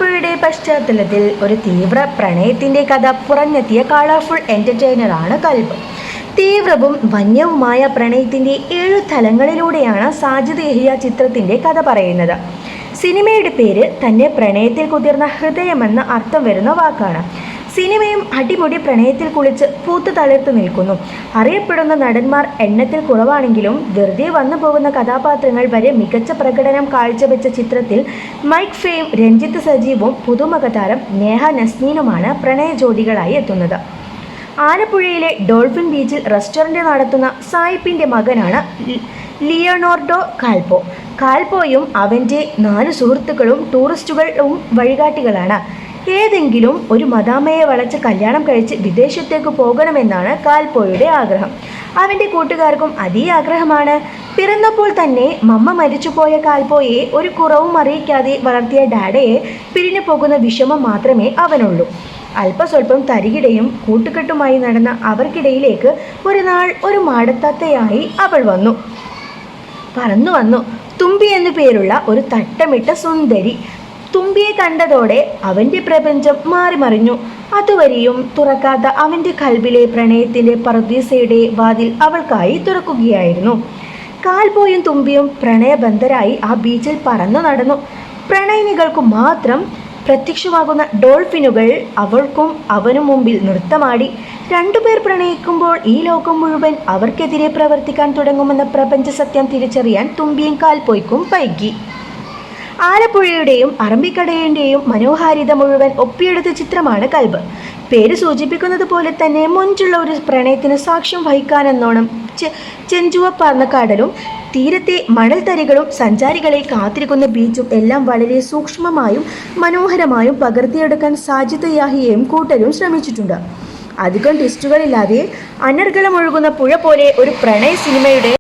യുടെ പശ്ചാത്തലത്തിൽ ഒരു തീവ്ര പ്രണയത്തിന്റെ കഥ പുറഞ്ഞെത്തിയ കളർഫുൾ എന്റർടൈനറാണ് കൽബ്. തീവ്രവും വന്യവുമായ പ്രണയത്തിന്റെ 7 തലങ്ങളിലൂടെയാണ് സാജിദ് യഹിയ ചിത്രത്തിന്റെ കഥ പറയുന്നത്. സിനിമയുടെ പേര് തന്നെ പ്രണയത്തിൽ കുതിർന്ന ഹൃദയമെന്ന് അർത്ഥം വരുന്ന വാക്കാണ്. സിനിമയും അടിമുടി പ്രണയത്തിൽ കുളിച്ച് പൂത്തു തളിർത്ത് നിൽക്കുന്നു. അറിയപ്പെടുന്ന നടന്മാർ എണ്ണത്തിൽ കുറവാണെങ്കിലും വെറുതെ വന്നു പോകുന്ന കഥാപാത്രങ്ങൾ വരെ മികച്ച പ്രകടനം കാഴ്ചവെച്ച ചിത്രത്തിൽ മൈക്ക് ഫെയും, രഞ്ജിത്ത് സജീവും പുതുമുഖ താരം നേഹ നസ്നീനുമാണ് പ്രണയ ജോഡികളായി എത്തുന്നത്. ആലപ്പുഴയിലെ ഡോൾഫിൻ ബീച്ചിൽ റെസ്റ്റോറൻറ്റ് നടത്തുന്ന സായിപ്പിൻ്റെ മകനാണ് ലിയോണാർഡോ കാൽപോ. കാൽപോയും അവൻ്റെ 4 സുഹൃത്തുക്കളും ടൂറിസ്റ്റുകളും വഴികാട്ടികളാണ്. ഏതെങ്കിലും ഒരു മദാമയെ വളച്ച് കല്യാണം കഴിച്ച് വിദേശത്തേക്ക് പോകണമെന്നാണ് കാൽപോയുടെ ആഗ്രഹം. അവൻ്റെ കൂട്ടുകാർക്കും അതേ ആഗ്രഹമാണ്. പിറന്നപ്പോൾ തന്നെ മമ്മ മരിച്ചുപോയ കാൽപോയെ ഒരു കുറവും അറിയിക്കാതെ വളർത്തിയ ഡാഡയെ പിരിഞ്ഞു പോകുന്ന വിഷമം മാത്രമേ അവനുള്ളൂ. അല്പസ്വല്പം തരികിടയും കൂട്ടുകെട്ടുമായി നടന്ന അവർക്കിടയിലേക്ക് ഒരു നാൾ ഒരു മാടത്താത്തയായി അവൾ പറന്നു വന്നു. തുമ്പി എന്നു പേരുള്ള ഒരു തട്ടമിട്ട സുന്ദരി. തുമ്പിയെ കണ്ടതോടെ അവൻ്റെ പ്രപഞ്ചം മാറിമറിഞ്ഞു. അതുവരെയും തുറക്കാത്ത അവൻ്റെ കൽബിലെ പ്രണയത്തിൻ്റെ പറുദീസയുടെ വാതിൽ അവൾക്കായി തുറക്കുകയായിരുന്നു. കാൽപോയും തുമ്പിയും പ്രണയബന്ധരായി ആ ബീച്ചിൽ പറന്നു നടന്നു. പ്രണയിനികൾക്കു മാത്രം പ്രത്യക്ഷമാകുന്ന ഡോൾഫിനുകൾ അവൾക്കും അവനും മുമ്പിൽ നൃത്തമാടി. 2 പേർ പ്രണയിക്കുമ്പോൾ ഈ ലോകം മുഴുവൻ അവർക്കെതിരെ പ്രവർത്തിക്കാൻ തുടങ്ങുമെന്ന പ്രപഞ്ച സത്യം തിരിച്ചറിയാൻ തുമ്പിയും കാൽപോയ്ക്കും വൈകി. ആലപ്പുഴയുടെയും അറബിക്കടലിൻ്റെയും മനോഹാരിത മുഴുവൻ ഒപ്പിയെടുത്ത ചിത്രമാണ് കൽബ്. പേര് സൂചിപ്പിക്കുന്നത് പോലെ തന്നെ മൊഞ്ചുള്ള ഒരു പ്രണയത്തിന് സാക്ഷ്യം വഹിക്കാനെന്നോണം ചെഞ്ചുവപ്പാർന്ന കടലും തീരത്തെ മണൽത്തരികളും സഞ്ചാരികളെ കാത്തിരിക്കുന്ന ബീച്ചും എല്ലാം വളരെ സൂക്ഷ്മമായും മനോഹരമായും പകർത്തിയെടുക്കാൻ സാജിദ് യഹിയയും കൂട്ടരും ശ്രമിച്ചിട്ടുണ്ട്. അധികം ട്വിസ്റ്റുകളില്ലാതെ അനർഗളമൊഴുകുന്ന പുഴ പോലെ ഒരു പ്രണയ സിനിമയുടെ